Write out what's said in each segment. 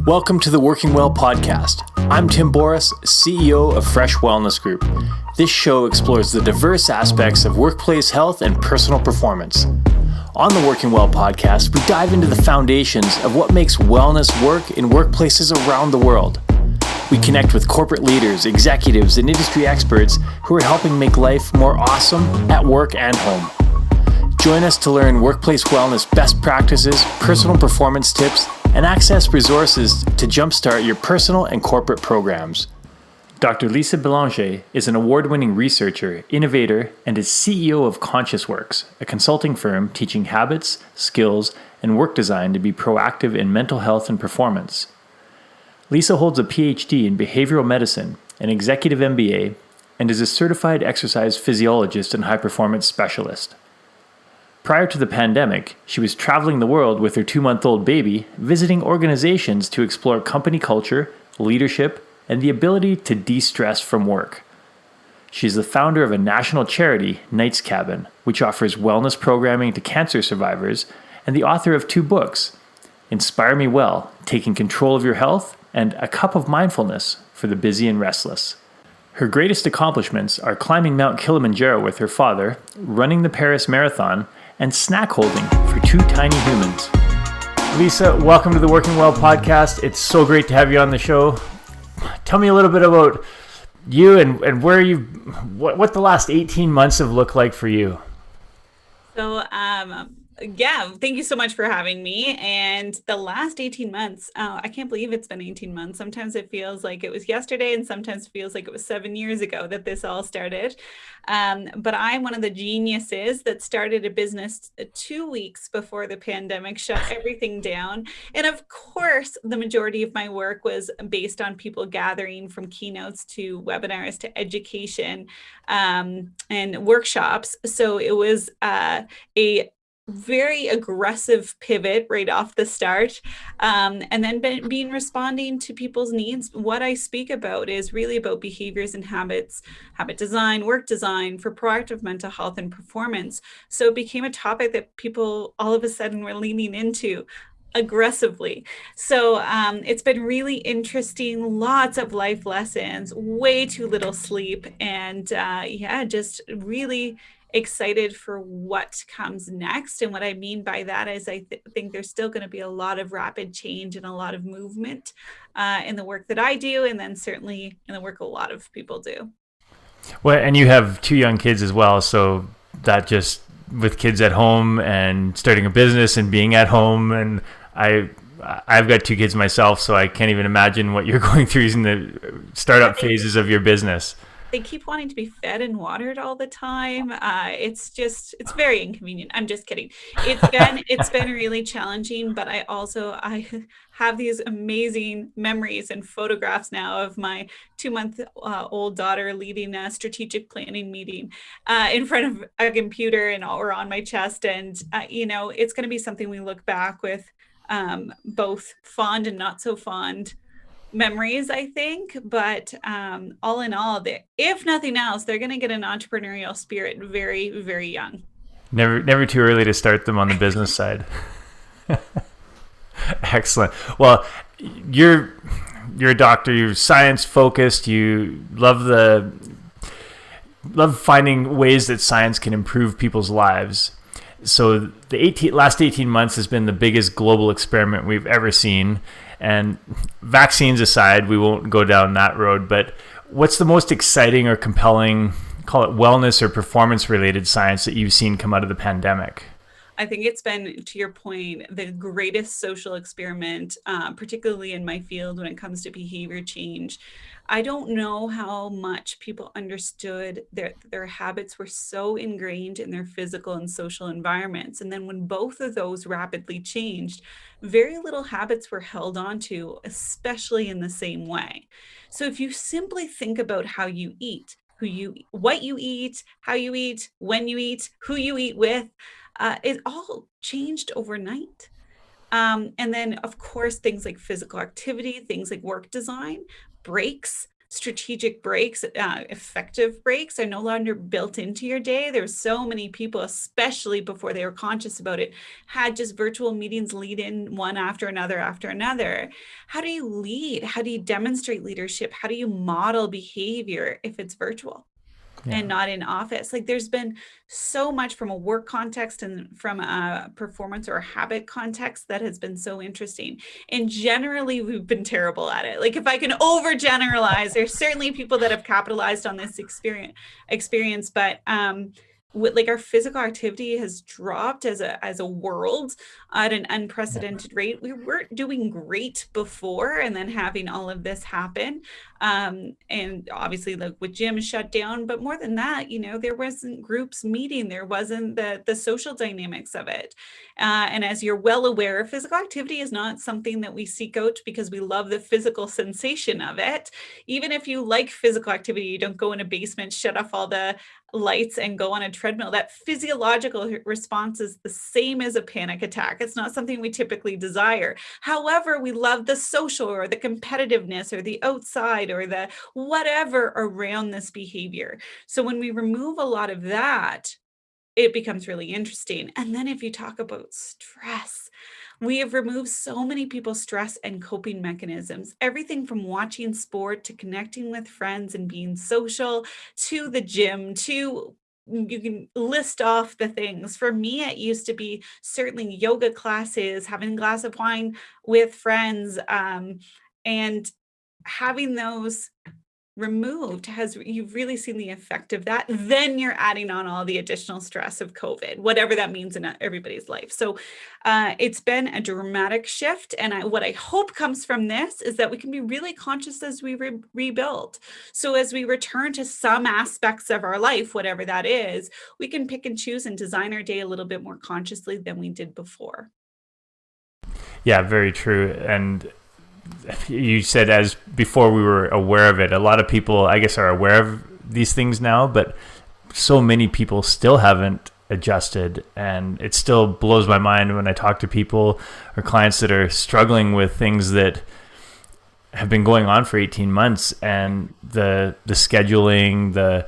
Welcome to the Working Well podcast. I'm Tim Boris, CEO of Fresh Wellness Group. This show explores the diverse aspects of workplace health and personal performance. On the Working Well podcast, we dive into the foundations of what makes wellness work in workplaces around the world. We connect with corporate leaders, executives, and industry experts who are helping make life more awesome at work and home. Join us to learn workplace wellness best practices, personal performance tips, and access resources to jumpstart your personal and corporate programs. Dr. Lisa Belanger is an award-winning researcher, innovator, and is CEO of ConsciousWorks, a consulting firm teaching habits, skills, and work design to be proactive in mental health and performance. Lisa holds a Ph.D. in Behavioural Medicine, an Executive MBA, and is a certified exercise physiologist and high-performance specialist. Prior to the pandemic, she was traveling the world with her 2-month-old baby, visiting organizations to explore company culture, leadership, and the ability to de-stress from work. She's the founder of a national charity, Night's Cabin, which offers wellness programming to cancer survivors, and the author of 2 books, Inspire Me Well, Taking Control of Your Health, and A Cup of Mindfulness for the Busy and Restless. Her greatest accomplishments are climbing Mount Kilimanjaro with her father, running the Paris Marathon, and snack holding for 2 tiny humans. Lisa, welcome to the Working Well podcast. It's so great to have you on the show. Tell me a little bit about you and where what the last 18 months have looked like for you. So, thank you so much for having me. And the last 18 months, I can't believe it's been 18 months. Sometimes it feels like it was yesterday, and sometimes it feels like it was 7 years ago that this all started. But I'm one of the geniuses that started a business 2 weeks before the pandemic shut everything down. And of course, the majority of my work was based on people gathering, from keynotes to webinars to education and workshops. So it was a very aggressive pivot right off the start, and then responding to people's needs. What I speak about is really about behaviors and habits, habit design, work design for proactive mental health and performance. So it became a topic that people all of a sudden were leaning into aggressively. So it's been really interesting, lots of life lessons, way too little sleep, and just really excited for what comes next. And what I mean by that is I think there's still going to be a lot of rapid change and a lot of movement in the work that I do, and then certainly in the work a lot of people do. Well, and you have 2 young kids as well, so that just with kids at home and starting a business and being at home, and I've got 2 kids myself, so I can't even imagine what you're going through in the startup phases of your business. They keep wanting to be fed and watered all the time. It's very inconvenient. I'm just kidding. It's been really challenging, but I have these amazing memories and photographs now of my 2-month-old daughter leading a strategic planning meeting in front of a computer or on my chest. And, it's going to be something we look back with both fond and not so fond memories, I think. But all in all, if nothing else, they're going to get an entrepreneurial spirit very, very young. Never too early to start them on the business side. Excellent. Well, you're a doctor. You're science focused. You love finding ways that science can improve people's lives. So the last 18 months has been the biggest global experiment we've ever seen. And vaccines aside, we won't go down that road, but what's the most exciting or compelling, call it wellness or performance-related science that you've seen come out of the pandemic? I think it's been, to your point, the greatest social experiment, particularly in my field when it comes to behavior change. I don't know how much people understood their habits were so ingrained in their physical and social environments. And then when both of those rapidly changed, very little habits were held onto, especially in the same way. So if you simply think about how you eat, what you eat, how you eat, when you eat, who you eat with, it all changed overnight. And then, of course, things like physical activity, things like work design, breaks, strategic breaks, effective breaks are no longer built into your day. There's so many people, especially before they were conscious about it, had just virtual meetings lead in one after another after another. How do you lead? How do you demonstrate leadership? How do you model behavior if it's virtual? And not in office? Like, there's been so much from a work context and from a performance or a habit context that has been so interesting. And generally, we've been terrible at it. Like, if I can overgeneralize, there's certainly people that have capitalized on this experience, but like, our physical activity has dropped as a world at an unprecedented rate. We weren't doing great before, and then having all of this happen, and obviously, like, with gyms shut down, but more than that, there wasn't groups meeting, there wasn't the social dynamics of it. And as you're well aware, physical activity is not something that we seek out because we love the physical sensation of it. Even if you like physical activity, you don't go in a basement, shut off all the lights and go on a treadmill. That physiological response is the same as a panic attack. It's not something we typically desire. However, we love the social or the competitiveness or the outside or the whatever around this behavior. So when we remove a lot of that, it becomes really interesting. And then if you talk about stress, we have removed so many people's stress and coping mechanisms, everything from watching sport to connecting with friends and being social to the gym to, you can list off the things. For me, it used to be certainly yoga classes, having a glass of wine with friends, and having those removed you've really seen the effect of that. Then you're adding on all the additional stress of COVID, whatever that means in everybody's life. So it's been a dramatic shift. And what I hope comes from this is that we can be really conscious as we rebuild. So as we return to some aspects of our life, whatever that is, we can pick and choose and design our day a little bit more consciously than we did before. Yeah, very true. And you said as before we were aware of it. A lot of people, I guess, are aware of these things now, but so many people still haven't adjusted. And it still blows my mind when I talk to people or clients that are struggling with things that have been going on for 18 months, and the scheduling, the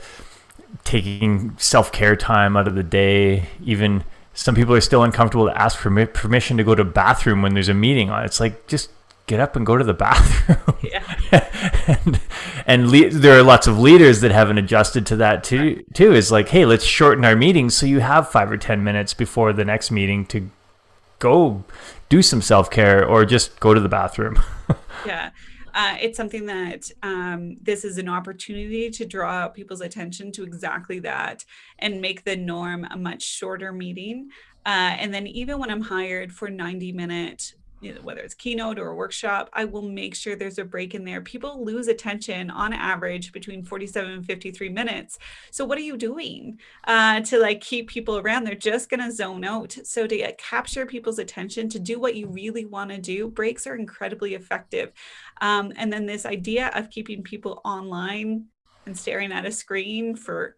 taking self-care time out of the day. Even some people are still uncomfortable to ask for permission to go to the bathroom when there's a meeting on. It's like, just get up and go to the bathroom. Yeah. and there are lots of leaders that haven't adjusted to that too. It's like, hey, let's shorten our meetings so you have 5 or 10 minutes before the next meeting to go do some self-care or just go to the bathroom. Yeah. It's something that this is an opportunity to draw out people's attention to exactly that and make the norm a much shorter meeting. And then even when I'm hired for 90-minute, whether it's keynote or a workshop, I will make sure there's a break in there. People lose attention on average between 47 and 53 minutes. So what are you doing to keep people around? They're just going to zone out. So to capture people's attention, to do what you really want to do, breaks are incredibly effective. And then this idea of keeping people online and staring at a screen for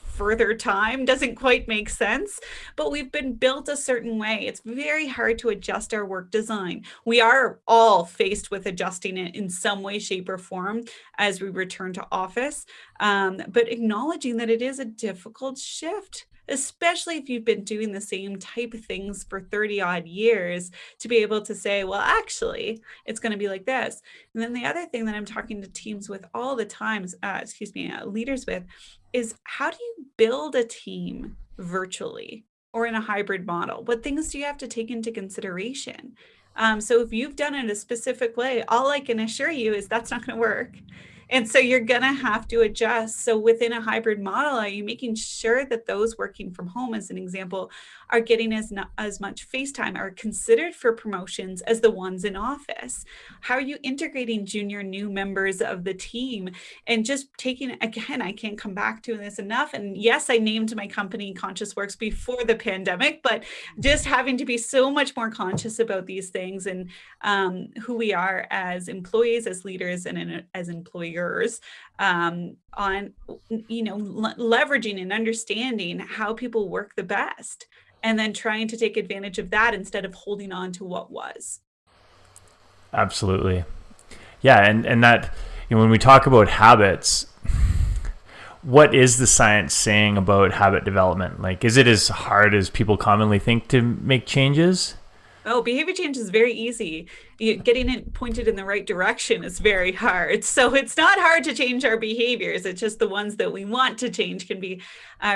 further time doesn't quite make sense, but we've been built a certain way. It's very hard to adjust our work design. We are all faced with adjusting it in some way, shape, or form as we return to office, but acknowledging that it is a difficult shift, especially if you've been doing the same type of things for 30 odd years, to be able to say, well, actually, it's going to be like this. And then the other thing that I'm talking to teams with all the times, leaders with, is how do you build a team virtually or in a hybrid model? What things do you have to take into consideration? So if you've done it a specific way, all I can assure you is that's not going to work. And so you're going to have to adjust. So within a hybrid model, are you making sure that those working from home, as an example, are getting as much face time, are considered for promotions as the ones in office? How are you integrating junior new members of the team? And just taking, again, I can't come back to this enough. And yes, I named my company ConsciousWorks before the pandemic, but just having to be so much more conscious about these things and who we are as employees, as leaders, and as employers, on leveraging and understanding how people work the best, and then trying to take advantage of that instead of holding on to what was. Absolutely. Yeah. And that, when we talk about habits, what is the science saying about habit development? Like, is it as hard as people commonly think to make changes? Oh, behavior change is very easy. Getting it pointed in the right direction is very hard. So it's not hard to change our behaviors. It's just the ones that we want to change can be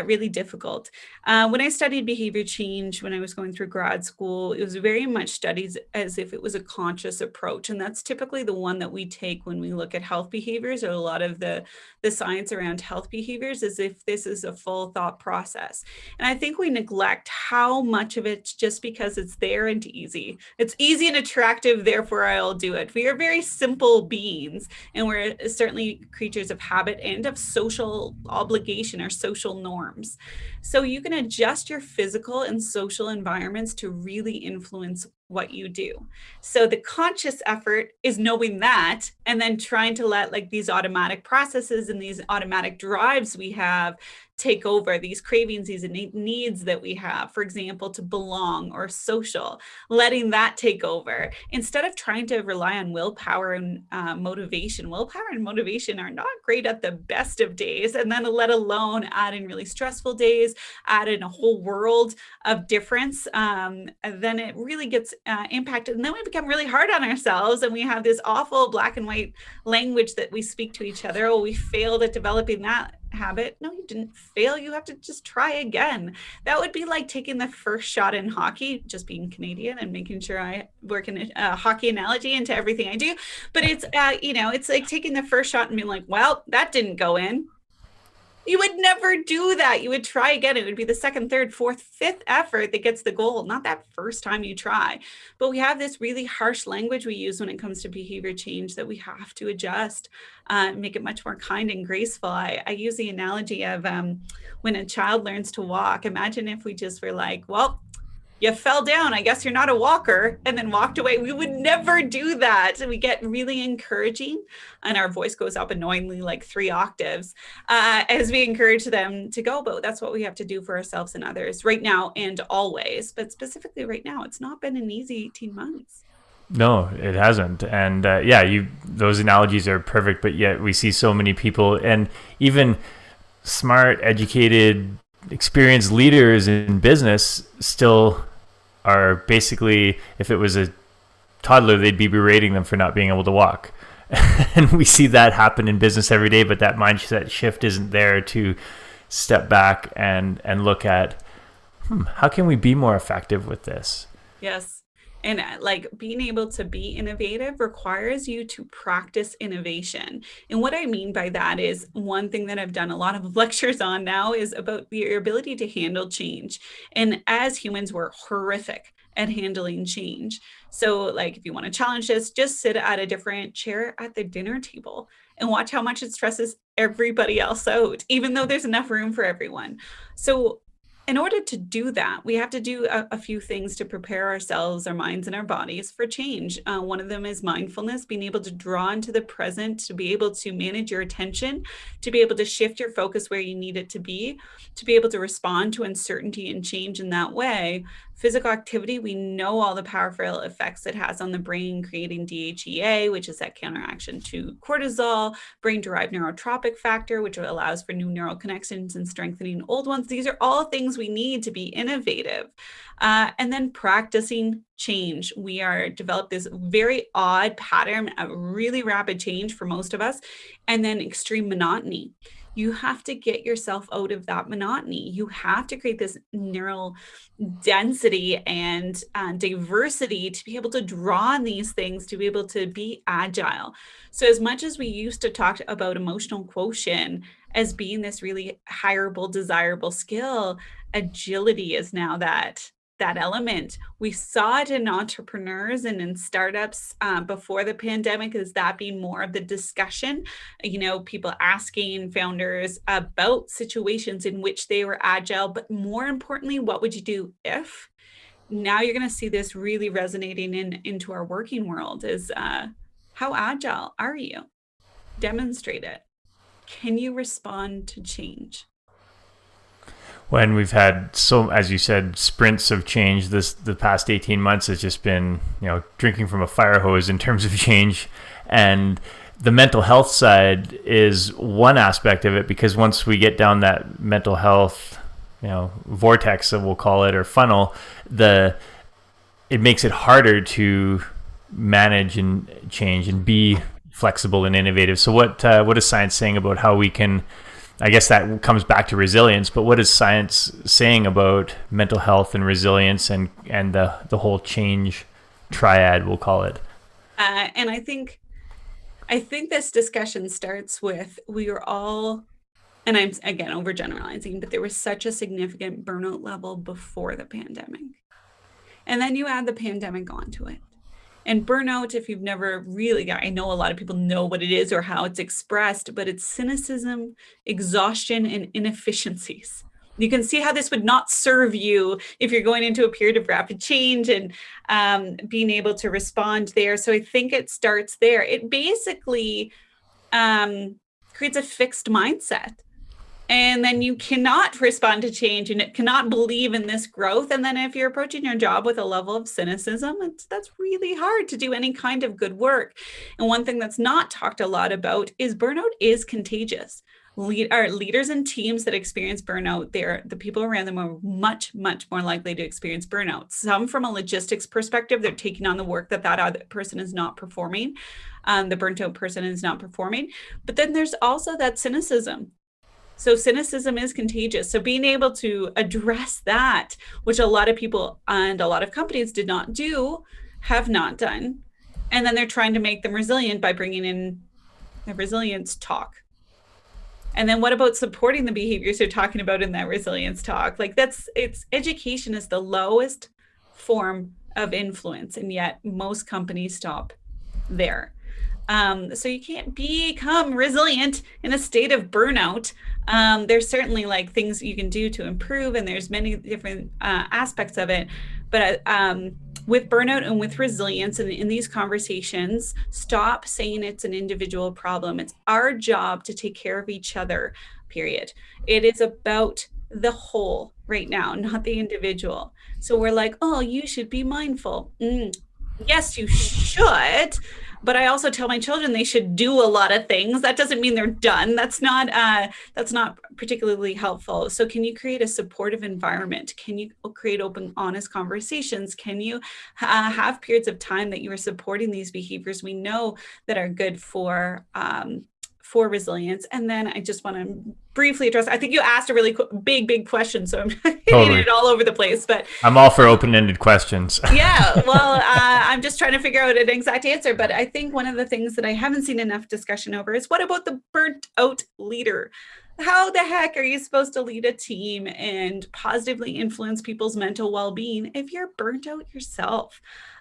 really difficult. When I studied behavior change, when I was going through grad school, it was very much studied as if it was a conscious approach. And that's typically the one that we take when we look at health behaviors, or a lot of the science around health behaviors, as if this is a full thought process. And I think we neglect how much of it's just because it's there and easy. It's easy and attractive, therefore I'll do it. We are very simple beings, and we're certainly creatures of habit and of social obligation or social norms. So you can adjust your physical and social environments to really influence what you do. So the conscious effort is knowing that, and then trying to let like these automatic processes and these automatic drives we have take over, these cravings, these innate needs that we have, for example, to belong or social, letting that take over instead of trying to rely on willpower and motivation. Willpower and motivation are not great at the best of days, and then let alone add in really stressful days, add in a whole world of difference, and then it really gets impacted, and then we become really hard on ourselves, and we have this awful black and white language that we speak to each other. Oh, we failed at developing that habit. No, you didn't fail. You have to just try again. That would be like taking the first shot in hockey, just being Canadian and making sure I work in a hockey analogy into everything I do. But it's, it's like taking the first shot and being like, well, that didn't go in. You would never do that. You would try again. It would be the second, third, fourth, fifth effort that gets the goal, not that first time you try. But we have this really harsh language we use when it comes to behavior change that we have to adjust, make it much more kind and graceful. I use the analogy of when a child learns to walk. Imagine if we just were like, well, you fell down, I guess you're not a walker, and then walked away. We would never do that. We get really encouraging, and our voice goes up annoyingly like 3 octaves as we encourage them to go. But that's what we have to do for ourselves and others right now and always. But specifically right now, it's not been an easy 18 months. No, it hasn't. And those analogies are perfect, but yet we see so many people, and even smart, educated, experienced leaders in business still are basically, if it was a toddler, they'd be berating them for not being able to walk. And we see that happen in business every day, but that mindset shift isn't there to step back and look at, how can we be more effective with this? Yes. And like being able to be innovative requires you to practice innovation. And what I mean by that is, one thing that I've done a lot of lectures on now is about your ability to handle change. And as humans, we're horrific at handling change. So like, if you want to challenge this, just sit at a different chair at the dinner table and watch how much it stresses everybody else out, even though there's enough room for everyone. So in order to do that, we have to do a few things to prepare ourselves, our minds, and our bodies for change. One of them is mindfulness, being able to draw into the present, to be able to manage your attention, to be able to shift your focus where you need it to be able to respond to uncertainty and change in that way. Physical activity, we know all the powerful effects it has on the brain, creating DHEA, which is that counteraction to cortisol, brain-derived neurotropic factor, which allows for new neural connections and strengthening old ones. These are all things we need to be innovative. And then practicing change. We are developed this very odd pattern of really rapid change for most of us, and then extreme monotony. You have to get yourself out of that monotony. You have to create this neural density and diversity to be able to draw on these things, to be able to be agile. So as much as we used to talk about emotional quotient as being this really hireable, desirable skill, agility is now that element. We saw it in entrepreneurs and in startups before the pandemic, as that being more of the discussion, people asking founders about situations in which they were agile, but more importantly, what would you do if? Now you're going to see this really resonating into our working world is how agile are you? Demonstrate it. Can you respond to change? When we've had as you said, sprints of change, the past 18 months has just been, drinking from a fire hose in terms of change. And the mental health side is one aspect of it, because once we get down that mental health, vortex, we'll call it, or funnel, it makes it harder to manage and change and be flexible and innovative. So what is science saying about how we can, I guess that comes back to resilience, but what is science saying about mental health and resilience and the whole change triad, we'll call it? And I think this discussion starts with, we were all, and I'm again overgeneralizing, but there was such a significant burnout level before the pandemic. And then you add the pandemic onto it. And burnout, if you've never really, I know a lot of people know what it is or how it's expressed, but it's cynicism, exhaustion, and inefficiencies. You can see how this would not serve you if you're going into a period of rapid change and being able to respond there. So I think it starts there. It basically creates a fixed mindset. And then you cannot respond to change and it cannot believe in this growth. And then if you're approaching your job with a level of cynicism, that's really hard to do any kind of good work. And one thing that's not talked a lot about is burnout is contagious. Leaders and teams that experience burnout, the people around them are much, much more likely to experience burnout. Some from a logistics perspective, they're taking on the work that other person is not performing. The burnt out person is not performing. But then there's also that cynicism. So cynicism is contagious. So being able to address that, which a lot of people and a lot of companies have not done. And then they're trying to make them resilient by bringing in the resilience talk. And then what about supporting the behaviors you're talking about in that resilience talk? Education is the lowest form of influence. And yet most companies stop there. So you can't become resilient in a state of burnout. There's certainly things you can do to improve, and there's many different aspects of it. But with burnout and with resilience, and in these conversations, stop saying it's an individual problem. It's our job to take care of each other, period. It is about the whole right now, not the individual. So we're like, oh, you should be mindful. Yes, you should. But I also tell my children they should do a lot of things. That doesn't mean they're done. That's not particularly helpful. So can you create a supportive environment? Can you create open, honest conversations? Can you have periods of time that you are supporting these behaviors we know that are good for resilience? And then I just want to briefly address, I think you asked a really big question, so I'm hitting it all over the place, but I'm all for open-ended questions. Yeah, well, I'm just trying to figure out an exact answer, but I think one of the things that I haven't seen enough discussion over is, what about the burnt out leader? How the heck are you supposed to lead a team and positively influence people's mental well-being if you're burnt out yourself?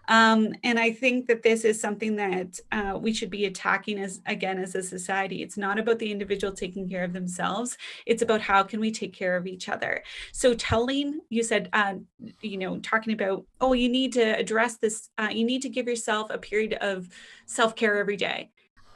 And I think that this is something that we should be attacking as a society. It's not about the individual taking care of themselves. It's about how can we take care of each other. So you said, talking about, you need to address this. You need to give yourself a period of self-care every day.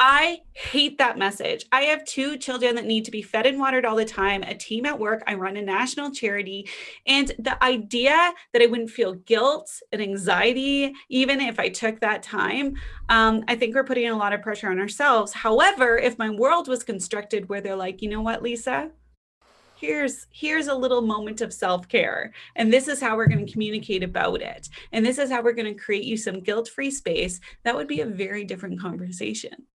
I hate that message. I have 2 children that need to be fed and watered all the time, a team at work. I run a national charity. And the idea that I wouldn't feel guilt and anxiety, even if I took that time, I think we're putting a lot of pressure on ourselves. However, if my world was constructed where they're like, you know what, Lisa? Here's a little moment of self-care. And this is how we're going to communicate about it. And this is how we're going to create you some guilt-free space. That would be a very different conversation.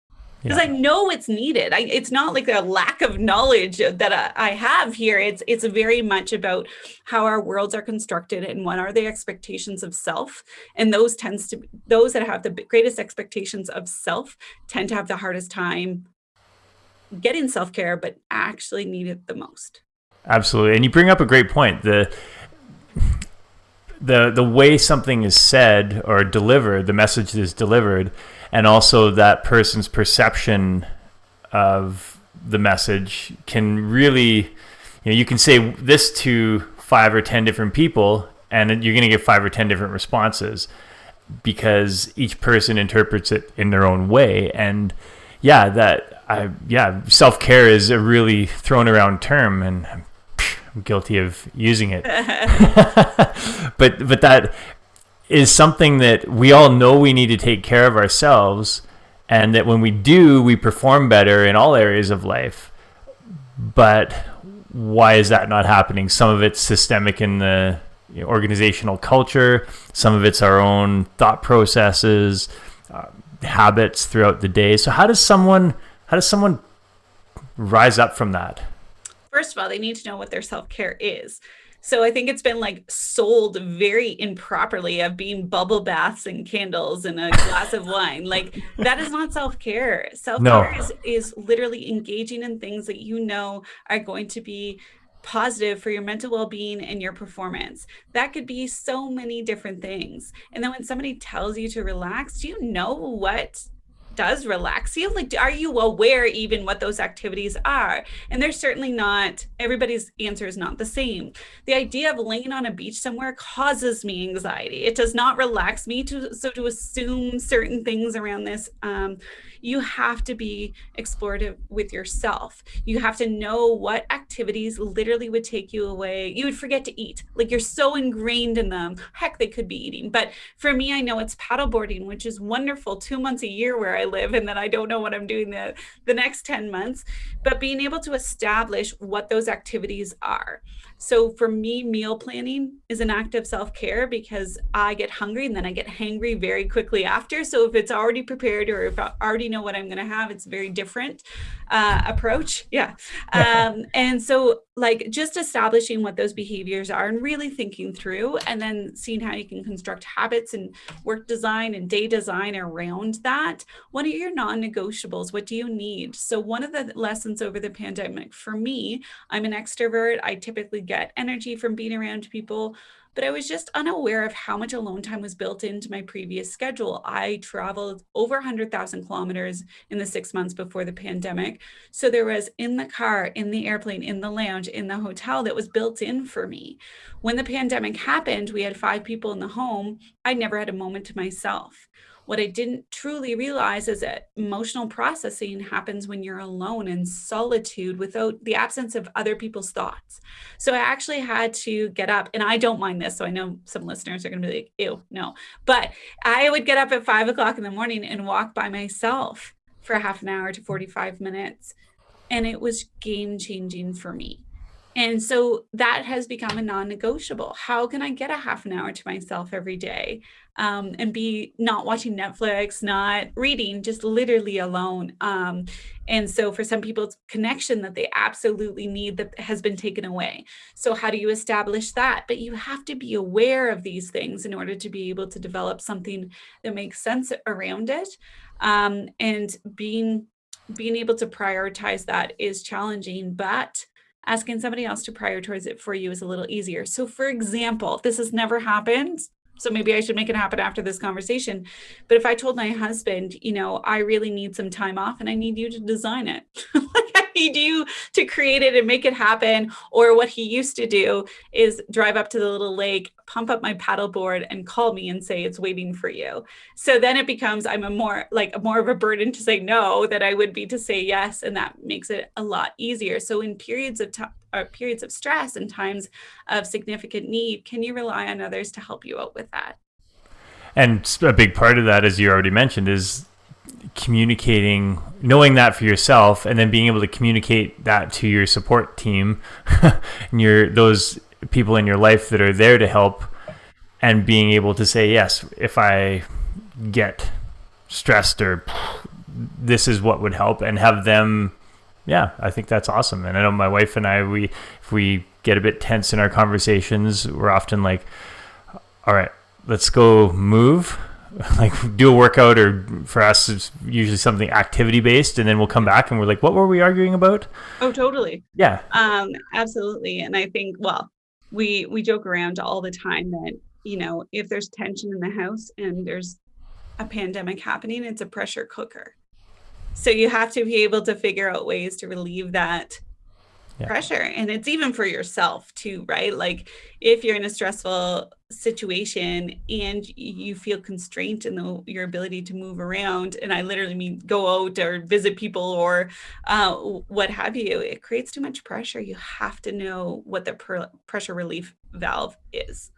Because I know it's needed. It's not like a lack of knowledge that I have here. It's very much about how our worlds are constructed and what are the expectations of self. And those that have the greatest expectations of self tend to have the hardest time getting self-care, but actually need it the most. Absolutely. And you bring up a great point. The way something is said or delivered, the message is delivered, and also that person's perception of the message can really, you can say this to 5 or 10 different people, and you're going to get 5 or 10 different responses because each person interprets it in their own way. And self-care is a really thrown around term, and I'm guilty of using it. but that is something that we all know we need to take care of ourselves, and that when we do, we perform better in all areas of life. But why is that not happening? Some of it's systemic in the organizational culture. Some of it's our own thought processes, habits throughout the day. So how does someone rise up from that? First of all, they need to know what their self-care is. So I think it's been like sold very improperly of being bubble baths and candles and a glass of wine. Like that is not self-care. Self-care is literally engaging in things that you know are going to be positive for your mental well-being and your performance. That could be so many different things. And then when somebody tells you to relax, do you know what does relax you? Like, are you aware even what those activities are? And they're certainly not, everybody's answer is not the same. The idea of laying on a beach somewhere causes me anxiety. It does not relax me to assume certain things around this. You have to be explorative with yourself. You have to know what activities literally would take you away. You would forget to eat. Like you're so ingrained in them. Heck, they could be eating. But for me, I know it's paddleboarding, which is wonderful 2 months a year where I live, and then I don't know what I'm doing the next 10 months. But being able to establish what those activities are. So for me, meal planning is an act of self-care because I get hungry and then I get hangry very quickly after. So if it's already prepared or if I already know what I'm going to have, it's a very different approach. Yeah. And so like just establishing what those behaviors are and really thinking through and then seeing how you can construct habits and work design and day design around that. What are your non-negotiables? What do you need? So one of the lessons over the pandemic for me, I'm an extrovert. I typically get energy from being around people, but I was just unaware of how much alone time was built into my previous schedule. I traveled over 100,000 kilometers in the 6 months before the pandemic. So there was in the car, in the airplane, in the lounge, in the hotel that was built in for me. When the pandemic happened, we had 5 people in the home. I never had a moment to myself. What I didn't truly realize is that emotional processing happens when you're alone in solitude without the absence of other people's thoughts. So I actually had to get up, and I don't mind this. So I know some listeners are going to be like, ew, no. But I would get up at 5 o'clock in the morning and walk by myself for half an hour to 45 minutes. And it was game changing for me. And so that has become a non-negotiable. How can I get a half an hour to myself every day and be not watching Netflix, not reading, just literally alone? And so for some people, it's connection that they absolutely need that has been taken away. So how do you establish that? But you have to be aware of these things in order to be able to develop something that makes sense around it. And being able to prioritize that is challenging, but asking somebody else to prioritize it for you is a little easier. So for example, this has never happened, so maybe I should make it happen after this conversation. But if I told my husband, I really need some time off and I need you to design it. Like I need you to create it and make it happen. Or what he used to do is drive up to the little lake, pump up my paddleboard and call me and say, it's waiting for you. So then it becomes, I'm more of a burden to say no than I would be to say yes. And that makes it a lot easier. So in periods of stress and times of significant need, can you rely on others to help you out with that? And a big part of that, as you already mentioned, is communicating, knowing that for yourself, and then being able to communicate that to your support team and those people in your life that are there to help, and being able to say, yes, if I get stressed or this is what would help, and have them. Yeah, I think that's awesome. And I know my wife and I, if we get a bit tense in our conversations, we're often like, all right, let's go move, like do a workout, or for us, it's usually something activity based. And then we'll come back and we're like, what were we arguing about? Oh, totally. Yeah. Absolutely. And I think, well, we joke around all the time that, if there's tension in the house and there's a pandemic happening, it's a pressure cooker. So you have to be able to figure out ways to relieve that pressure. And it's even for yourself too, right? Like if you're in a stressful situation and you feel constrained in your ability to move around, and I literally mean go out or visit people or what have you, it creates too much pressure. You have to know what the pressure relief valve is.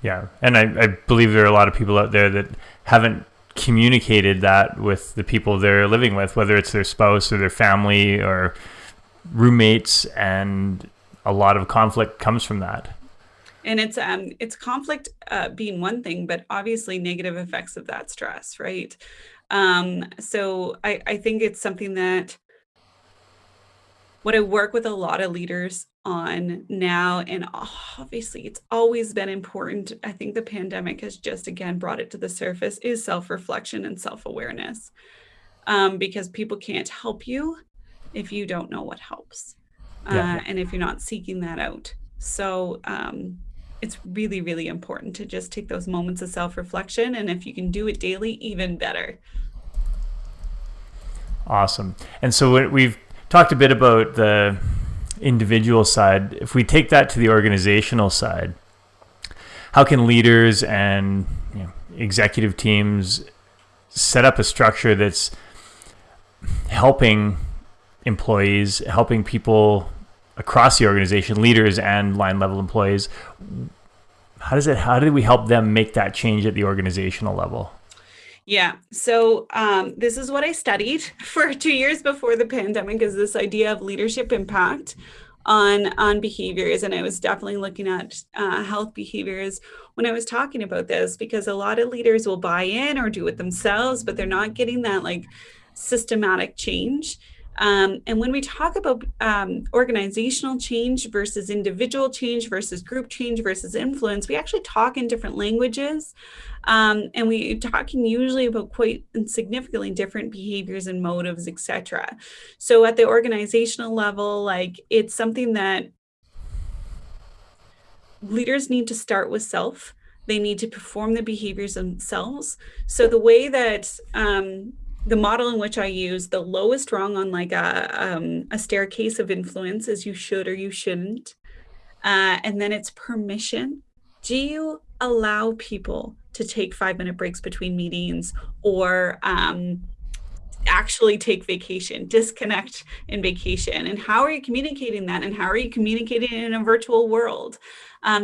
Yeah. And I believe there are a lot of people out there that haven't communicated that with the people they're living with, whether it's their spouse or their family or roommates, and a lot of conflict comes from that. And it's conflict being one thing, but obviously negative effects of that stress, right? So I think it's something that what I work with a lot of leaders on now, and obviously it's always been important. I think the pandemic has just again brought it to the surface, is self-reflection and self-awareness, because people can't help you if you don't know what helps, and if you're not seeking that out. So it's really, really important to just take those moments of self-reflection, and if you can do it daily, even better. Awesome. And so we've talked a bit about the individual side. If we take that to the organizational side, how can leaders and executive teams set up a structure that's helping employees, helping people across the organization, leaders and line level employees? How do we help them make that change at the organizational level? Yeah. So this is what I studied for 2 years before the pandemic, is this idea of leadership impact on behaviors. And I was definitely looking at health behaviors when I was talking about this, because a lot of leaders will buy in or do it themselves, but they're not getting that like systematic change. And when we talk about organizational change versus individual change versus group change versus influence, we actually talk in different languages. And we're talking usually about quite significantly different behaviors and motives, etc. So at the organizational level, like it's something that leaders need to start with self. They need to perform the behaviors themselves. So the way that the model in which I use, the lowest rung on like a staircase of influence is you should or you shouldn't. And then it's permission. Do you allow people to take 5-minute breaks between meetings, or actually take vacation, disconnect in vacation? And how are you communicating that? And how are you communicating in a virtual world?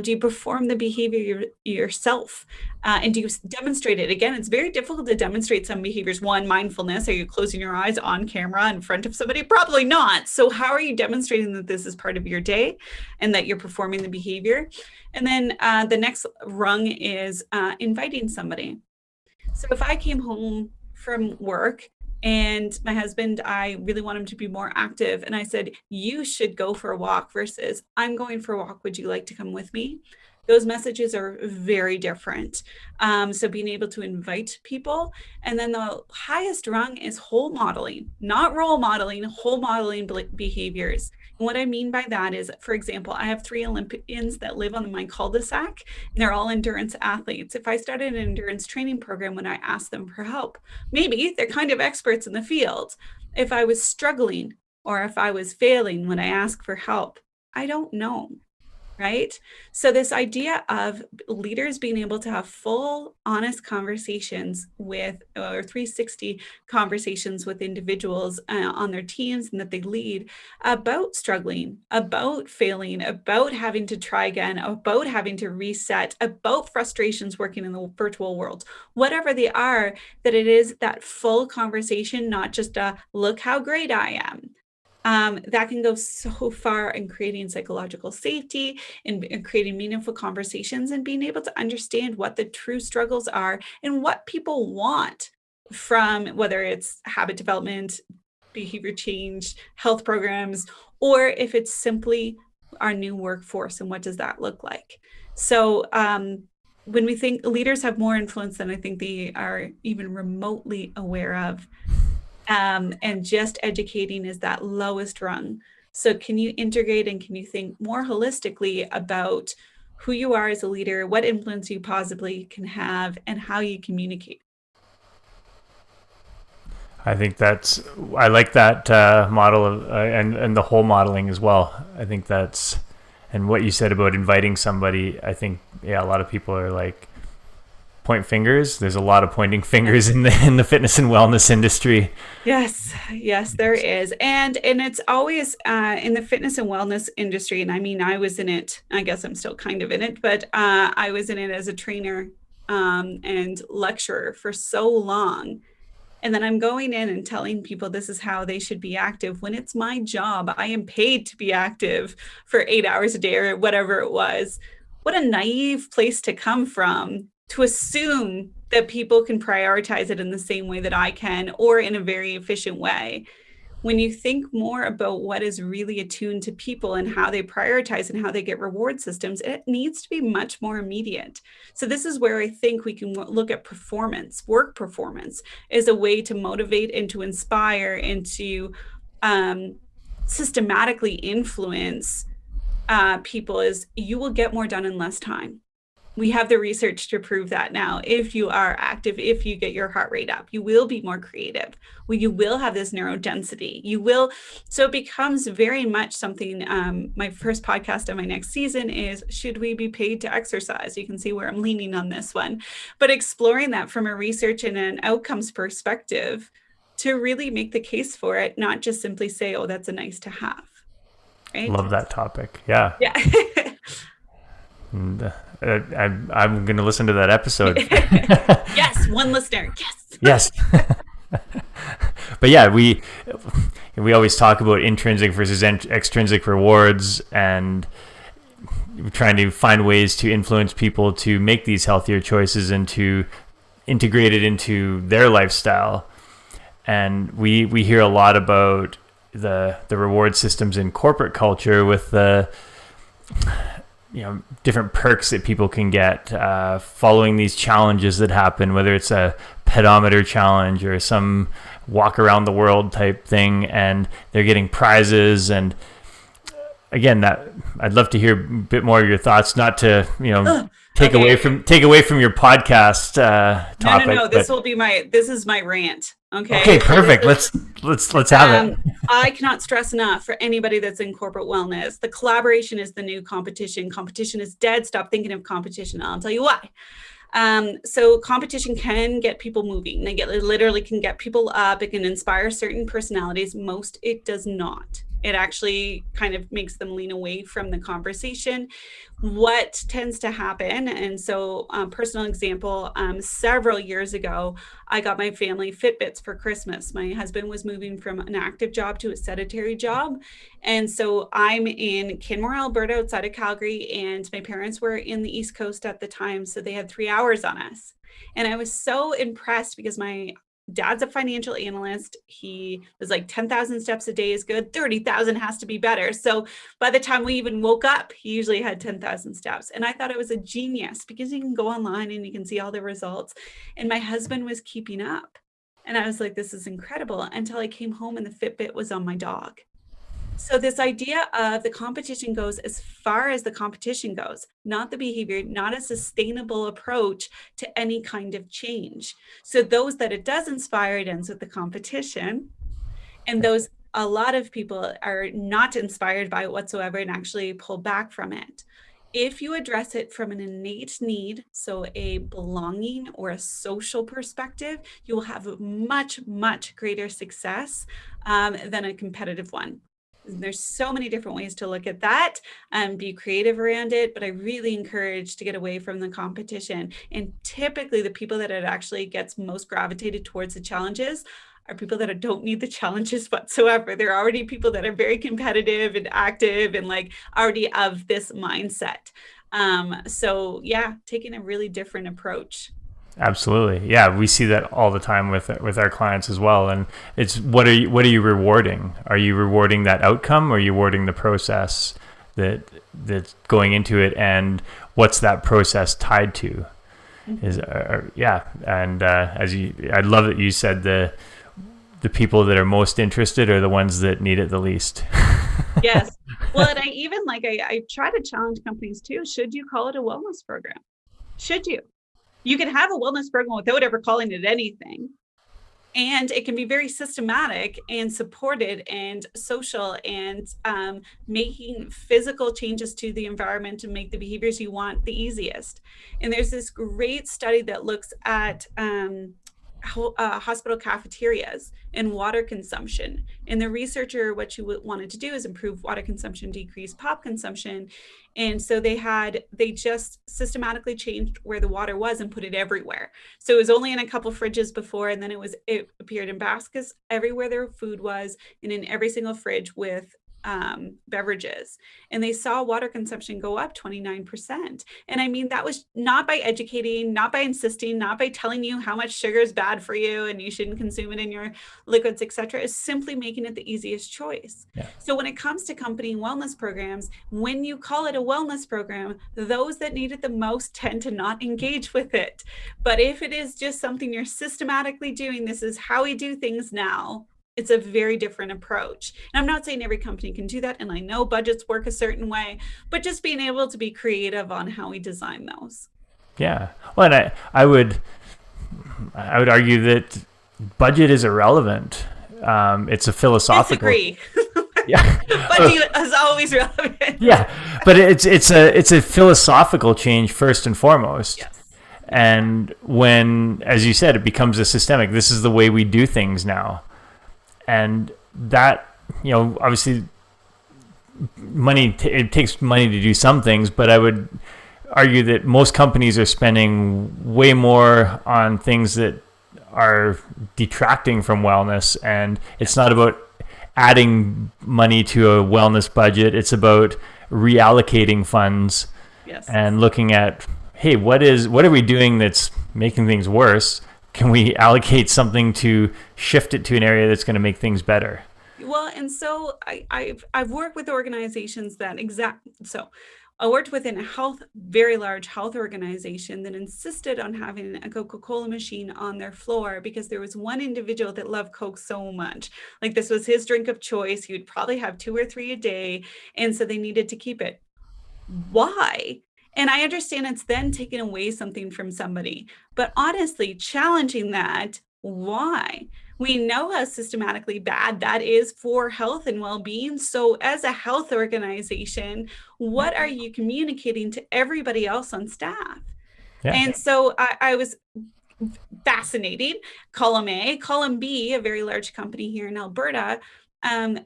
Do you perform the behavior yourself? And do you demonstrate it? Again, it's very difficult to demonstrate some behaviors. One, mindfulness. Are you closing your eyes on camera in front of somebody? Probably not. So how are you demonstrating that this is part of your day and that you're performing the behavior? And then the next rung is inviting somebody. So if I came home from work and my husband, I really want him to be more active, and I said, you should go for a walk, versus I'm going for a walk, would you like to come with me? Those messages are very different. So being able to invite people. And then the highest rung is whole modeling, not role modeling, whole modeling behaviors. And what I mean by that is, for example, I have 3 Olympians that live on my cul-de-sac, and they're all endurance athletes. If I started an endurance training program when I asked them for help, maybe they're kind of experts in the field. If I was struggling or if I was failing when I asked for help, I don't know. Right? So this idea of leaders being able to have full, honest conversations with, or 360 conversations with individuals on their teams and that they lead, about struggling, about failing, about having to try again, about having to reset, about frustrations working in the virtual world, whatever they are, that it is that full conversation, not just a look how great I am. That can go so far in creating psychological safety and creating meaningful conversations, and being able to understand what the true struggles are and what people want from, whether it's habit development, behavior change, health programs, or if it's simply our new workforce and what does that look like. So when we think leaders have more influence than I think they are even remotely aware of, and just educating is that lowest rung. So can you integrate and can you think more holistically about who you are as a leader, what influence you possibly can have, and how you communicate? I think I like that model of, and the whole modeling as well. I think that's, and what you said about inviting somebody, I think, a lot of people are like, point fingers. There's a lot of pointing fingers in the fitness and wellness industry. Yes, there is. And it's always in the fitness and wellness industry. And I mean, I was in it, I guess I'm still kind of in it, but I was in it as a trainer and lecturer for so long. And then I'm going in and telling people this is how they should be active when it's my job. I am paid to be active for 8 hours a day or whatever it was. What a naive place to come from to assume that people can prioritize it in the same way that I can or in a very efficient way. When you think more about what is really attuned to people and how they prioritize and how they get reward systems, it needs to be much more immediate. So this is where I think we can look at performance, work performance, as a way to motivate and to inspire and to systematically influence people. Is you will get more done in less time. We have the research to prove that now. If you are active, if you get your heart rate up, you will be more creative. Well, you will have this neurodensity. You will. So it becomes very much something. My first podcast on my next season is, should we be paid to exercise? You can see where I'm leaning on this one, but exploring that from a research and an outcomes perspective to really make the case for it, not just simply say, oh, that's a nice to have. Right? Love that topic. Yeah. Yeah. And, I'm going to listen to that episode. Yes, one listener. Yes. But yeah, we always talk about intrinsic versus extrinsic rewards, and trying to find ways to influence people to make these healthier choices and to integrate it into their lifestyle. And we hear a lot about the reward systems in corporate culture with the different perks that people can get following these challenges that happen, whether it's a pedometer challenge or some walk around the world type thing, and they're getting prizes. And again, that I'd love to hear a bit more of your thoughts, not to take away from your podcast topic. No. This is my rant. Okay, perfect. Let's have it. I cannot stress enough for anybody that's in corporate wellness, the collaboration is the new competition. Competition is dead. Stop thinking of competition. I'll tell you why. So competition can get people moving. It literally can get people up. It can inspire certain personalities. Most it does not. It actually kind of makes them lean away from the conversation. What tends to happen, and so personal example, several years ago, I got my family Fitbits for Christmas. My husband was moving from an active job to a sedentary job. And so I'm in Canmore, Alberta, outside of Calgary, and my parents were in the East Coast at the time. So they had 3 hours on us. And I was so impressed because my dad's a financial analyst. He was like 10,000 steps a day is good. 30,000 has to be better. So by the time we even woke up, he usually had 10,000 steps. And I thought it was a genius because you can go online and you can see all the results. And my husband was keeping up. And I was like, this is incredible, until I came home and the Fitbit was on my dog. So this idea of the competition goes as far as the competition goes, not the behavior, not a sustainable approach to any kind of change. So those that it does inspire, it ends with the competition. And those, a lot of people are not inspired by it whatsoever and actually pull back from it. If you address it from an innate need, so a belonging or a social perspective, you will have much, much greater success than a competitive one. There's so many different ways to look at that and be creative around it, but I really encourage to get away from the competition. And typically the people that it actually gets most gravitated towards the challenges are people that don't need the challenges whatsoever. They're already people that are very competitive and active and like already of this mindset. So yeah, taking a really different approach. Absolutely. Yeah, we see that all the time with our clients as well. And it's what are you rewarding? Are you rewarding that outcome, or are you rewarding the process that's going into it, and what's that process tied to? Mm-hmm. I love that you said the people that are most interested are the ones that need it the least. Yes. Well, and I try to challenge companies too. Should you call it a wellness program? Should you? You can have a wellness program without ever calling it anything. And it can be very systematic and supported and social and making physical changes to the environment to make the behaviors you want the easiest. And there's this great study that looks at hospital cafeterias and water consumption. And the researcher, what she wanted to do is improve water consumption, decrease pop consumption. And so they just systematically changed where the water was and put it everywhere. So it was only in a couple fridges before, and then it appeared in baskets everywhere their food was, and in every single fridge with beverages. And they saw water consumption go up 29%. And I mean, that was not by educating, not by insisting, not by telling you how much sugar is bad for you and you shouldn't consume it in your liquids, etc. Is simply making it the easiest choice. Yeah. So when it comes to company wellness programs, when you call it a wellness program, those that need it the most tend to not engage with it. But if it is just something you're systematically doing, this is how we do things now, it's a very different approach. And I'm not saying every company can do that, and I know budgets work a certain way, but just being able to be creative on how we design those. Yeah. Well, and I would argue that budget is irrelevant. It's a philosophical. Disagree. Yeah. Budget is always relevant. Yeah, but it's a philosophical change first and foremost. Yes. And when, as you said, it becomes a systemic, this is the way we do things now. And that, obviously it takes money to do some things, but I would argue that most companies are spending way more on things that are detracting from wellness. And it's not about adding money to a wellness budget. It's about reallocating funds. Yes. And looking at, hey, what are we doing that's making things worse? Can we allocate something to shift it to an area that's going to make things better? Well, and so I've worked with organizations so I worked within a very large health organization that insisted on having a Coca-Cola machine on their floor because there was one individual that loved Coke so much. Like, this was his drink of choice. He would probably have 2 or 3 a day. And so they needed to keep it. Why? And I understand it's then taking away something from somebody, but honestly, challenging that, why? We know how systematically bad that is for health and well-being. So as a health organization, what are you communicating to everybody else on staff? Yeah. And so I was fascinating. Column A, column B, a very large company here in Alberta,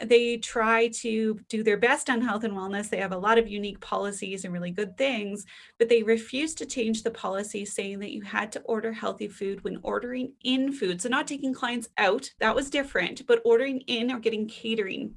they try to do their best on health and wellness. They have a lot of unique policies and really good things, but they refused to change the policy saying that you had to order healthy food when ordering in food. So not taking clients out, that was different, but ordering in or getting catering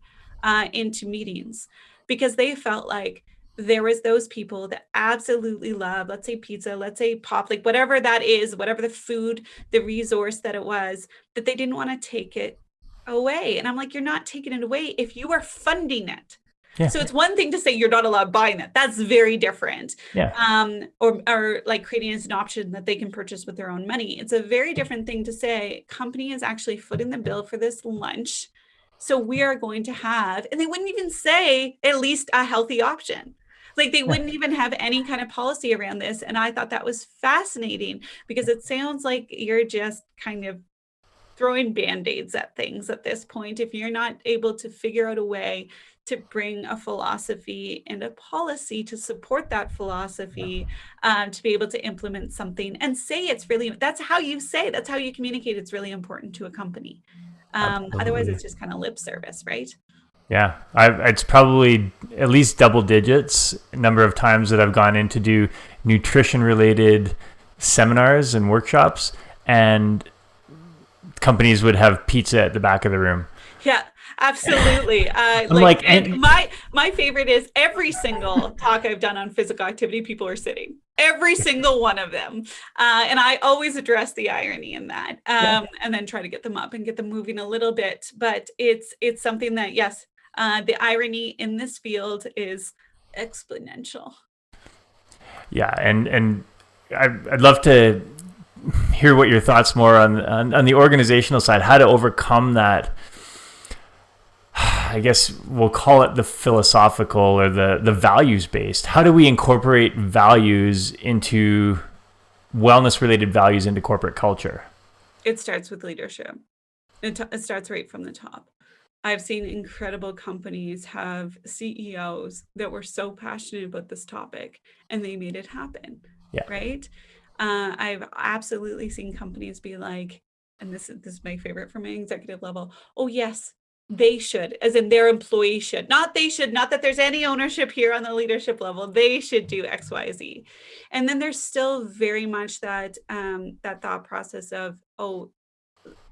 into meetings, because they felt like there was those people that absolutely love, let's say pizza, let's say pop, like whatever that is, whatever the food, the resource that it was, that they didn't want to take it away. And I'm like, you're not taking it away if you are funding it. Yeah. So it's one thing to say you're not allowed buying it. That's very different. Yeah. Or like creating as an option that they can purchase with their own money. It's a very different thing to say company is actually footing the bill for this lunch. So we are going to have, and they wouldn't even say at least a healthy option. Like they wouldn't even have any kind of policy around this. And I thought that was fascinating because it sounds like you're just kind of throwing band-aids at things at this point if you're not able to figure out a way to bring a philosophy and a policy to support that philosophy, to be able to implement something and say that's how you communicate it's really important to a company. Otherwise it's just kind of lip service, right? Yeah, it's probably at least double digits number of times that I've gone in to do nutrition related seminars and workshops, and companies would have pizza at the back of the room. Yeah, absolutely. My favorite is every single talk I've done on physical activity, people are sitting. Every single one of them. And I always address the irony in that, and then try to get them up and get them moving a little bit. But it's something that, yes, the irony in this field is exponential. Yeah, and I'd love to hear what your thoughts more on the organizational side, how to overcome that. I guess we'll call it the philosophical or the values based. How do we incorporate values into wellness related values into corporate culture? It starts with leadership. It starts right from the top. I've seen incredible companies have CEOs that were so passionate about this topic and they made it happen. Yeah. Right. I've absolutely seen companies be like, and this is my favorite from my executive level. Oh, yes, they should, as in their employees should. Not they should, not that there's any ownership here on the leadership level. They should do X, Y, Z. And then there's still very much that that thought process of, oh,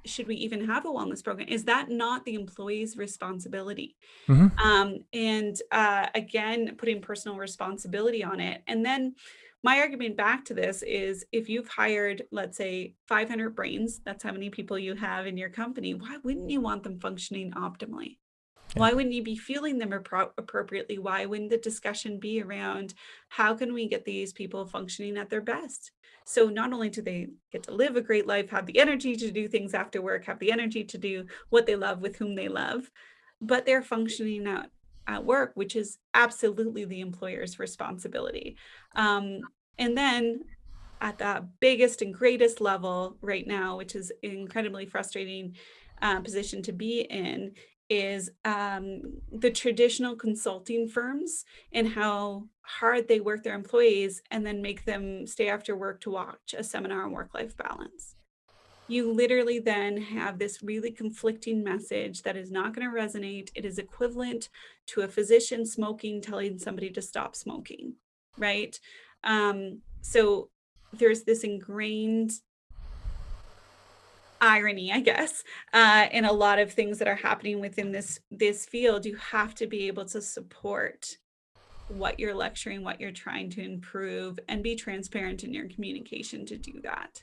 should we even have a wellness program? Is that not the employee's responsibility? And again, putting personal responsibility on it. And then my argument back to this is, if you've hired, let's say, 500 brains, that's how many people you have in your company, why wouldn't you want them functioning optimally? Why wouldn't you be fueling them appropriately? Why wouldn't the discussion be around how can we get these people functioning at their best? So not only do they get to live a great life, have the energy to do things after work, have the energy to do what they love with whom they love, but they're functioning at work, which is absolutely the employer's responsibility. And then at the biggest and greatest level right now, which is an incredibly frustrating position to be in, is the traditional consulting firms and how hard they work their employees and then make them stay after work to watch a seminar on work-life balance. You literally then have this really conflicting message that is not going to resonate. It is equivalent to a physician smoking, telling somebody to stop smoking, right? So there's this ingrained irony, I guess, in a lot of things that are happening within this field. You have to be able to support what you're lecturing, what you're trying to improve, and be transparent in your communication to do that.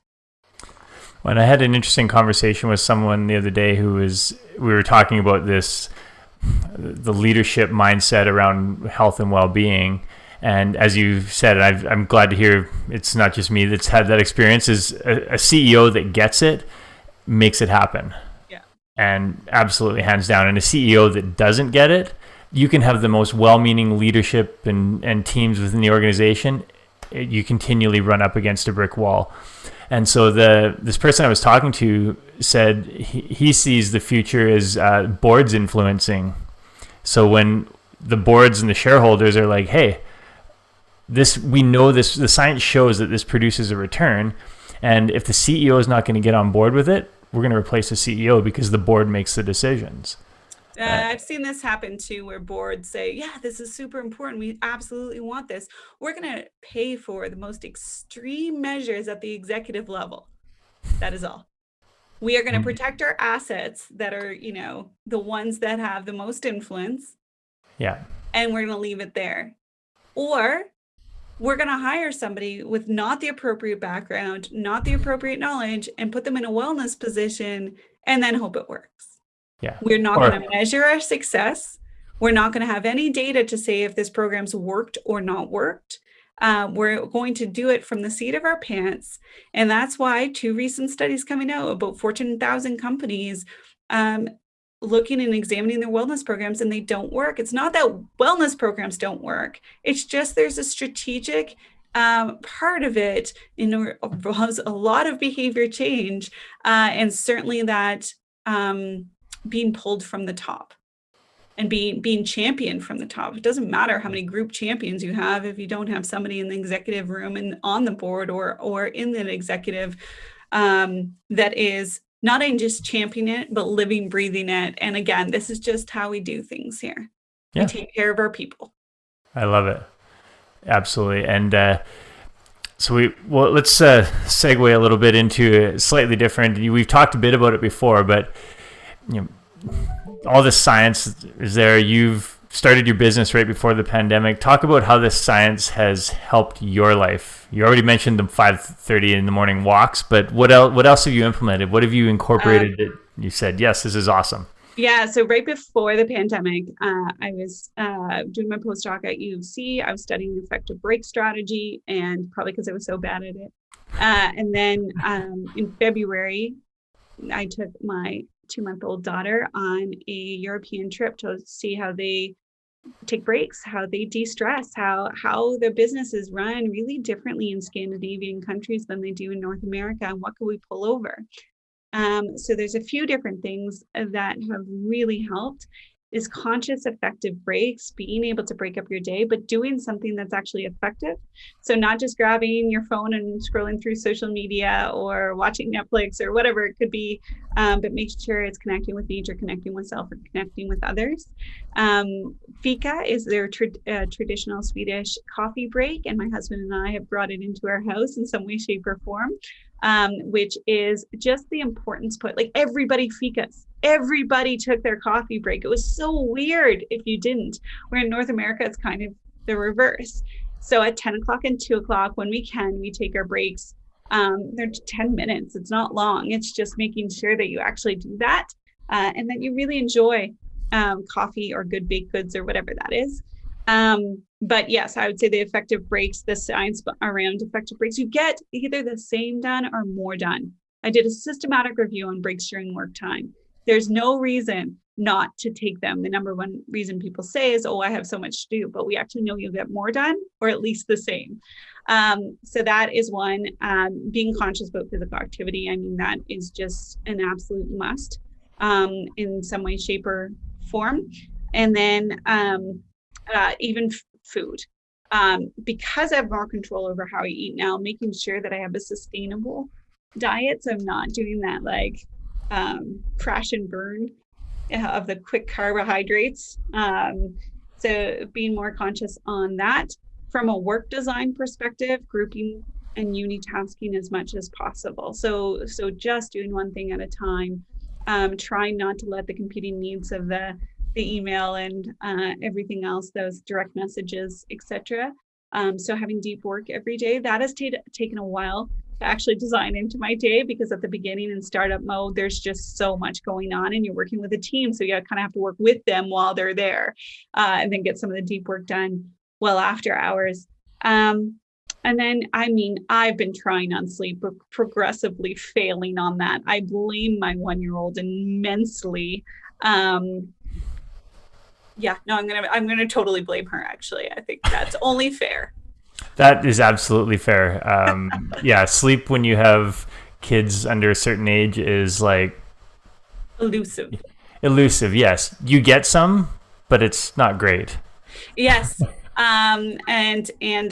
When I had an interesting conversation with someone the other day we were talking about the leadership mindset around health and well-being. And as you said, I'm glad to hear it's not just me that's had that experience, is a CEO that gets it, makes it happen. Yeah. And absolutely hands down. And a CEO that doesn't get it, you can have the most well-meaning leadership and teams within the organization, you continually run up against a brick wall. And so this person I was talking to said he sees the future as boards influencing. So when the boards and the shareholders are like, hey, we know the science shows that this produces a return, and if the CEO is not going to get on board with it, we're going to replace the CEO because the board makes the decisions. I've seen this happen too, where boards say, yeah, this is super important. We absolutely want this. We're going to pay for the most extreme measures at the executive level. That is all. We are going to protect our assets that are, the ones that have the most influence. Yeah. And we're going to leave it there. Or we're going to hire somebody with not the appropriate background, not the appropriate knowledge, and put them in a wellness position and then hope it works. Yeah. We're not going to measure our success. We're not going to have any data to say if this program's worked or not worked. We're going to do it from the seat of our pants. And that's why 2 recent studies coming out about Fortune 1000 companies looking and examining their wellness programs, and they don't work. It's not that wellness programs don't work. It's just there's a strategic part of it involves a lot of behavior change, and certainly that being pulled from the top and being championed from the top. It doesn't matter how many group champions you have if you don't have somebody in the executive room and on the board or in the executive that is not only just championing it, but living, breathing it. And again, this is just how we do things here. Yeah. We take care of our people. I love it. Absolutely. And let's segue a little bit into slightly different. We've talked a bit about it before, but all the science is there. You've started your business right before the pandemic. Talk about how this science has helped your life. You already mentioned the 5:30 in the morning walks, but what else have you implemented? What have you incorporated that you said, yes, this is awesome? Yeah, so right before the pandemic, I was doing my postdoc at U of C. I was studying effective break strategy, and probably because I was so bad at it. And then in February, I took my 2-month-old daughter on a European trip to see how they take breaks, how they de-stress, how their businesses run really differently in Scandinavian countries than they do in North America, and what could we pull over. So there's a few different things that have really helped. is conscious, effective breaks, being able to break up your day, but doing something that's actually effective. So not just grabbing your phone and scrolling through social media or watching Netflix or whatever it could be, but making sure it's connecting with nature, connecting with self, and connecting with others. Fika is their traditional Swedish coffee break, and my husband and I have brought it into our house in some way, shape, or form. Which is just the importance put, like everybody fikas. Everybody took their coffee break. It was so weird if you didn't. Where in North America, it's kind of the reverse. So at 10 o'clock and 2 o'clock, when we can, we take our breaks. They're 10 minutes. It's not long. It's just making sure that you actually do that and that you really enjoy coffee or good baked goods or whatever that is. But yes, I would say the effective breaks, the science around effective breaks, you get either the same done or more done. I did a systematic review on breaks during work time. There's no reason not to take them. The number one reason people say is, oh, I have so much to do, but we actually know you'll get more done or at least the same. So that is one. Being conscious about physical activity. I mean, that is just an absolute must in some way, shape, or form. And then even food. Because I have more control over how I eat now, making sure that I have a sustainable diet. So I'm not doing that like crash and burn of the quick carbohydrates. So being more conscious on that. From a work design perspective, grouping and unitasking as much as possible. So just doing one thing at a time, trying not to let the competing needs of the email and everything else, those direct messages, etc. So having deep work every day, that has taken a while to actually design into my day, because at the beginning in startup mode, there's just so much going on and you're working with a team. So you kind of have to work with them while they're there and then get some of the deep work done well after hours. And then, I mean, I've been trying on sleep, but progressively failing on that. I blame my 1-year-old immensely. Yeah, no, I'm gonna totally blame her. Actually, I think that's only fair. That is absolutely fair. Yeah, sleep when you have kids under a certain age is like Elusive. Yes, you get some, but it's not great. Yes, and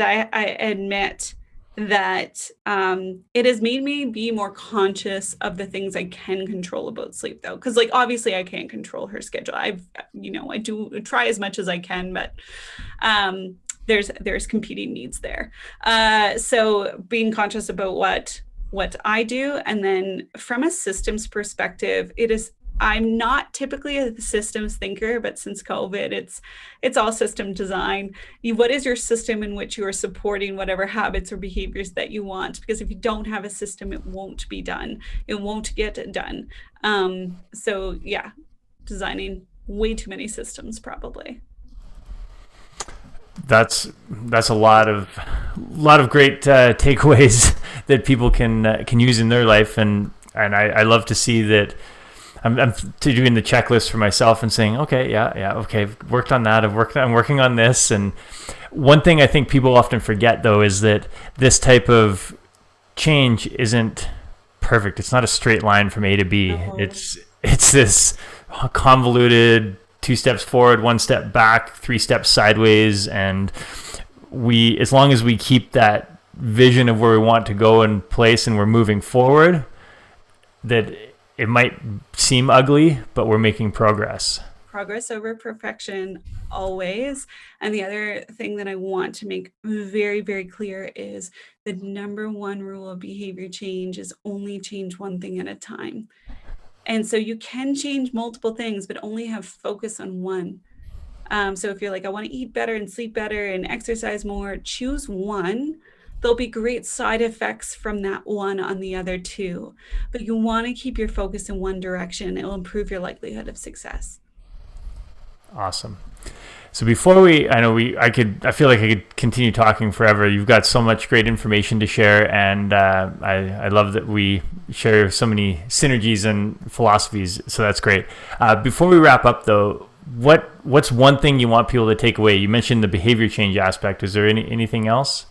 I admit that it has made me be more conscious of the things I can control about sleep, though, because like obviously I can't control her schedule. I do try as much as I can, but there's competing needs there. So being conscious about what I do, and then from a systems perspective, I'm not typically a systems thinker, but since COVID, it's all system design. What is your system in which you are supporting whatever habits or behaviors that you want? Because if you don't have a system, it won't be done. It won't get done. So yeah, designing way too many systems probably. That's a lot of great takeaways that people can use in their life, and I love to see that. I'm doing the checklist for myself and saying, okay, okay, I've worked on that. I'm working on this. And one thing I think people often forget, though, is that this type of change isn't perfect. It's not a straight line from A to B. No. It's this convoluted 2 steps forward, 1 step back, 3 steps sideways. And as long as we keep that vision of where we want to go in place and we're moving forward, that it might seem ugly, but we're making progress. Progress over perfection, always. And the other thing that I want to make very, very clear is the number one rule of behavior change is only change one thing at a time. And so you can change multiple things, but only have focus on one. So if you're like, I want to eat better and sleep better and exercise more, choose one. There'll be great side effects from that one on the other two, but you want to keep your focus in one direction. It will improve your likelihood of success. Awesome. So before I feel like I could continue talking forever. You've got so much great information to share, and I love that we share so many synergies and philosophies. So that's great. Before we wrap up, though, what's one thing you want people to take away? You mentioned the behavior change aspect. Is there anything else?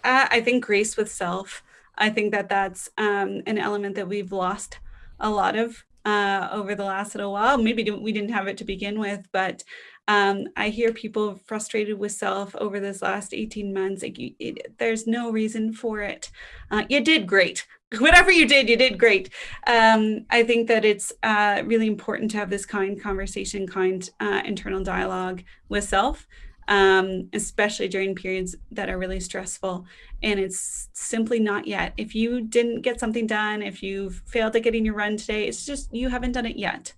I think grace with self. I think that's an element that we've lost a lot of over the last little while. Maybe we didn't have it to begin with, but I hear people frustrated with self over this last 18 months. Like there's no reason for it. You did great. Whatever you did great. I think that it's really important to have this kind conversation, internal dialogue with self, especially during periods that are really stressful. And it's simply not yet. If you didn't get something done, if you've failed at getting your run today, it's just you haven't done it yet,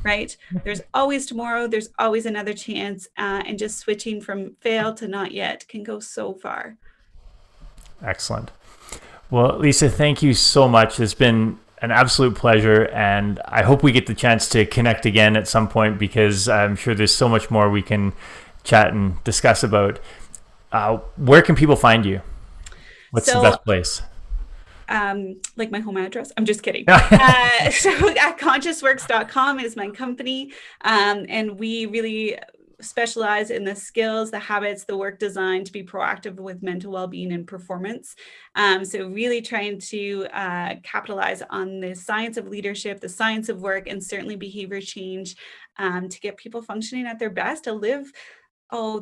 right? There's always tomorrow. There's always another chance. And just switching from fail to not yet can go so far. Excellent. Well, Lisa, thank you so much. It's been an absolute pleasure, and I hope we get the chance to connect again at some point, because I'm sure there's so much more we can chat and discuss about. Where can people find you? What's the best place? Like my home address? I'm just kidding. So at ConsciousWorks.com is my company, and we really specialize in the skills, the habits, the work designed to be proactive with mental well-being and performance. So really trying to capitalize on the science of leadership, the science of work, and certainly behavior change to get people functioning at their best, to live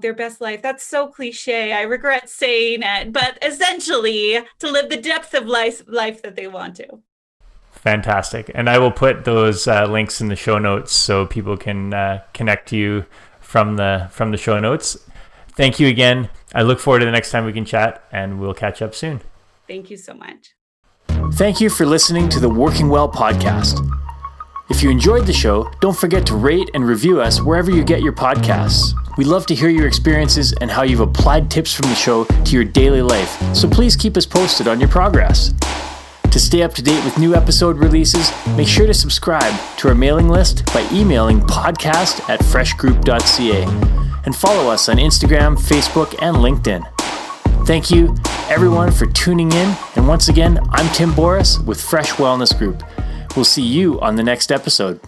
their best life. That's so cliche. I regret saying it, but essentially to live the depth of life that they want to. Fantastic. And I will put those links in the show notes so people can connect to you from the show notes. Thank you again. I look forward to the next time we can chat, and we'll catch up soon. Thank you so much. Thank you for listening to the Working Well podcast. If you enjoyed the show, don't forget to rate and review us wherever you get your podcasts. We love to hear your experiences and how you've applied tips from the show to your daily life, so please keep us posted on your progress. To stay up to date with new episode releases, make sure to subscribe to our mailing list by emailing podcast@freshgroup.ca and follow us on Instagram, Facebook, and LinkedIn. Thank you, everyone, for tuning in. And once again, I'm Tim Boris with Fresh Wellness Group. We'll see you on the next episode.